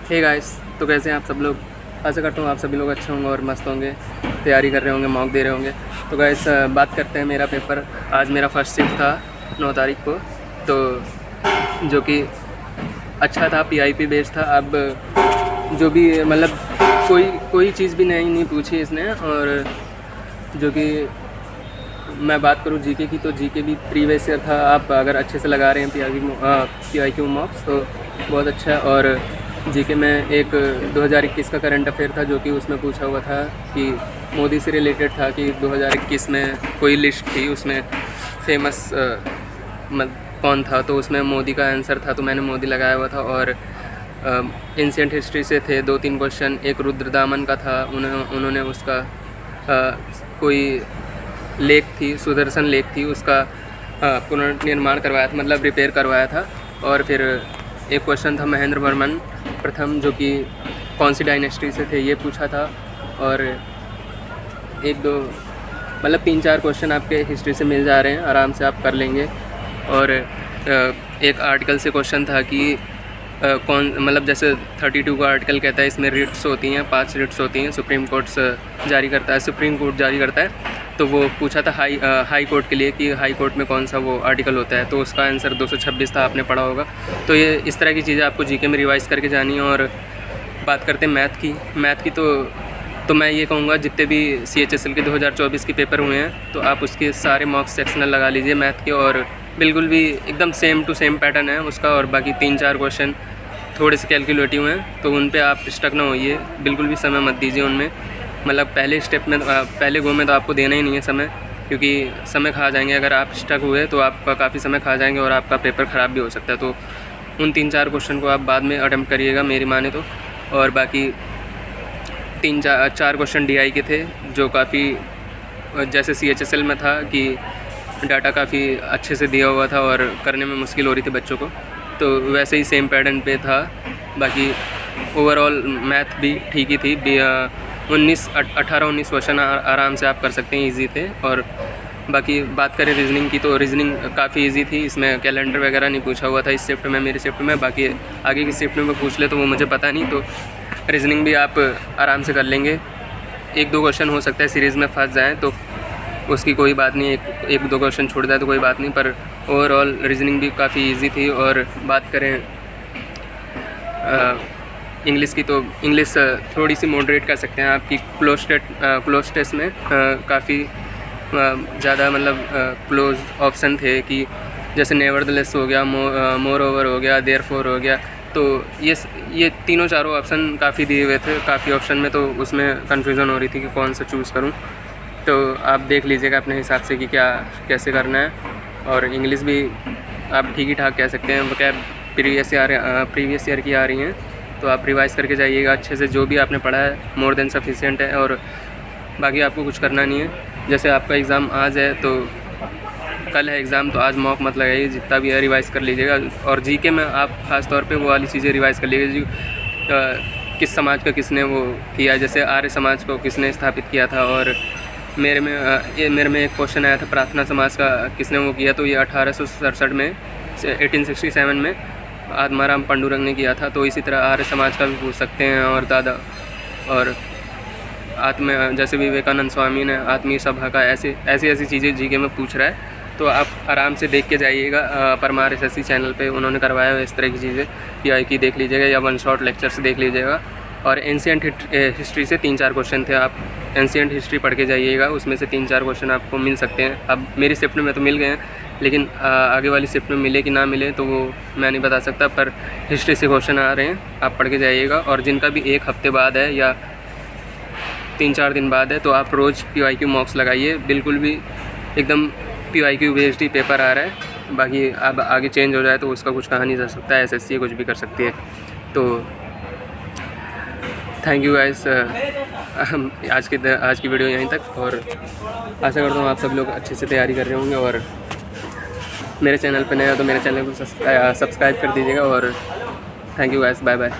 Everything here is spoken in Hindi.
हे गाइस, तो कैसे हैं आप सब लोग। आशा करता हूँ आप सभी लोग अच्छे होंगे और मस्त होंगे, तैयारी कर रहे होंगे, मॉक दे रहे होंगे। तो गाइस बात करते हैं मेरा पेपर। आज मेरा फर्स्ट शिफ्ट था 9 तारीख को, तो जो कि अच्छा था, पीआईपी बेस्ड था। अब जो भी मतलब कोई चीज़ भी नहीं पूछी इसने। और जो कि मैं बात करूँ जीके की, तो जीके भी प्रीवियस ईयर था। आप अगर अच्छे से लगा रहे हैं पीआईक्यू मॉक्स तो बहुत अच्छा है। और जीके में एक 2021 का करंट अफेयर था, जो कि उसमें पूछा हुआ था कि मोदी से रिलेटेड था कि 2021 में कोई लिस्ट थी, उसमें फेमस कौन था, तो उसमें मोदी का आंसर था, तो मैंने मोदी लगाया हुआ था। और एंशिएंट हिस्ट्री से थे 2-3 क्वेश्चन। एक रुद्रदामन का था, उन्होंने उसका कोई लेक थी, सुदर्शन लेक थी, उसका पुनर्निर्माण करवाया था, मतलब रिपेयर करवाया था। और फिर एक क्वेश्चन था महेंद्र वर्मन प्रथम, जो कि कौन सी डायनेस्टी से थे, ये पूछा था। और एक दो मतलब 3-4 क्वेश्चन आपके हिस्ट्री से मिल जा रहे हैं, आराम से आप कर लेंगे। और एक आर्टिकल से क्वेश्चन था कि कौन मतलब जैसे 32 का आर्टिकल कहता है, इसमें रिट्स होती हैं, 5 रिट्स होती हैं, सुप्रीम कोर्ट जारी करता है। तो वो पूछा था हाई कोर्ट के लिए कि हाई कोर्ट में कौन सा वो आर्टिकल होता है, तो उसका आंसर 226 था, आपने पढ़ा होगा। तो ये इस तरह की चीज़ें आपको जीके में रिवाइज़ करके जानी है। और बात करते हैं मैथ की तो मैं ये कहूँगा, जितने भी CHSL के 2024 के पेपर हुए हैं, तो आप उसके सारे मॉक्स सेक्शनल लगा लीजिए मैथ के। और बिल्कुल भी एकदम सेम टू सेम पैटर्न है उसका। और बाकी 3-4 क्वेश्चन थोड़े से कैलकुलेटिव हैं, तो उन पे आप स्टक ना होइए, बिल्कुल भी समय मत दीजिए उनमें। मतलब पहले स्टेप में, पहले गो में तो आपको देना ही नहीं है समय, क्योंकि समय खा जाएंगे। अगर आप स्टक हुए तो आपका काफ़ी समय खा जाएंगे और आपका पेपर ख़राब भी हो सकता है। तो उन 3-4 क्वेश्चन को आप बाद में अटेम्प्ट करिएगा, मेरी माने तो। और बाकी 3-4 क्वेश्चन DI के थे, जो काफ़ी जैसे CHSL में था कि डाटा काफ़ी अच्छे से दिया हुआ था और करने में मुश्किल हो रही थी बच्चों को, तो वैसे ही सेम पैटर्न पे था। बाकी ओवरऑल मैथ भी ठीक ही थी। 18-19 क्वेश्चन आराम से आप कर सकते हैं, इजी थे। और बाकी बात करें रीजनिंग की, तो रीजनिंग काफ़ी इजी थी, इसमें कैलेंडर वगैरह नहीं पूछा हुआ था इस शिफ्ट में, मेरी शिफ्ट में। बाकी आगे की शिफ्ट में पूछ ले तो वो मुझे पता नहीं। तो रीजनिंग भी आप आराम से कर लेंगे। 1-2 क्वेश्चन हो सकता है सीरीज़ में फंस जाएँ, तो उसकी कोई बात नहीं, एक 2 क्वेश्चन छूट जाए तो कोई बात नहीं। पर ओवरऑल रीजनिंग भी काफ़ी इजी थी। और बात करें इंग्लिश की, तो इंग्लिश थोड़ी सी मॉडरेट कर सकते हैं आपकी। क्लोज टेस्ट में काफ़ी ज़्यादा मतलब क्लोज ऑप्शन थे कि जैसे नेवरदलेस हो गया, मोर ओवर हो गया, देयरफॉर हो गया। तो ये तीनों-चारों ऑप्शन काफ़ी दिए हुए थे, काफ़ी ऑप्शन में, तो उसमें कन्फ्यूज़न हो रही थी कि कौन सा चूज़ करूं। तो आप देख लीजिएगा अपने हिसाब से कि कैसे करना है। और इंग्लिश भी आप ठीक ही ठाक कह सकते हैं, वो क्या प्रीवियस ईयर की आ रही हैं, तो आप रिवाइज़ करके जाइएगा अच्छे से। जो भी आपने पढ़ा है मोर देन सफिशिएंट है। और बाकी आपको कुछ करना नहीं है। जैसे आपका एग्ज़ाम आज है, तो कल है एग्ज़ाम, तो आज मॉक मत लगाइए, जितना भी है रिवाइज़ कर लीजिएगा। और जीके में आप ख़ास तौर पे वो वाली चीज़ें रिवाइज़ कर लीजिएगा, किस समाज का किसने वो किया, जैसे आर्य समाज को किसने स्थापित किया था। और मेरे में एक क्वेश्चन आया था, प्रार्थना समाज का किसने वो किया, तो ये 1867 में 1867 में आत्माराम पांडुरंग ने किया था। तो इसी तरह आर्य समाज का भी पूछ सकते हैं। और जैसे विवेकानंद स्वामी ने आत्मीय सभा का, ऐसी चीज़ें जीके में पूछ रहा है, तो आप आराम से देख के जाइएगा। परमार SSC चैनल पे उन्होंने करवाया है इस तरह की चीज़ें, PI की देख लीजिएगा, या 1 शॉट लेक्चर्स देख लीजिएगा। और एंशिएंट हिस्ट्री से 3-4 क्वेश्चन थे, आप एंशिएंट हिस्ट्री पढ़ के जाइएगा, उसमें से 3-4 क्वेश्चन आपको मिल सकते हैं। अब मेरी शिफ्ट में तो मिल गए हैं, लेकिन आगे वाली शिफ्ट में मिले कि ना मिले तो वो मैं नहीं बता सकता। पर हिस्ट्री से क्वेश्चन आ रहे हैं, आप पढ़ के जाइएगा। और जिनका भी 1 हफ्ते बाद है या 3-4 दिन बाद है, तो आप रोज़ PYQ मॉक्स लगाइए, बिल्कुल भी एकदम PYQ बेस्ड ही पेपर आ रहा है। बाकी अब आगे चेंज हो जाए तो उसका कुछ कहा नहीं जा सकता है, SSC कुछ भी कर सकती है। तो थैंक यू गाइस, आज की वीडियो यहीं तक। और आशा करता हूँ आप सब लोग अच्छे से तैयारी कर रहे होंगे। और मेरे चैनल पर नया हो तो मेरे चैनल को सब्सक्राइब कर दीजिएगा। और thank you guys, bye bye.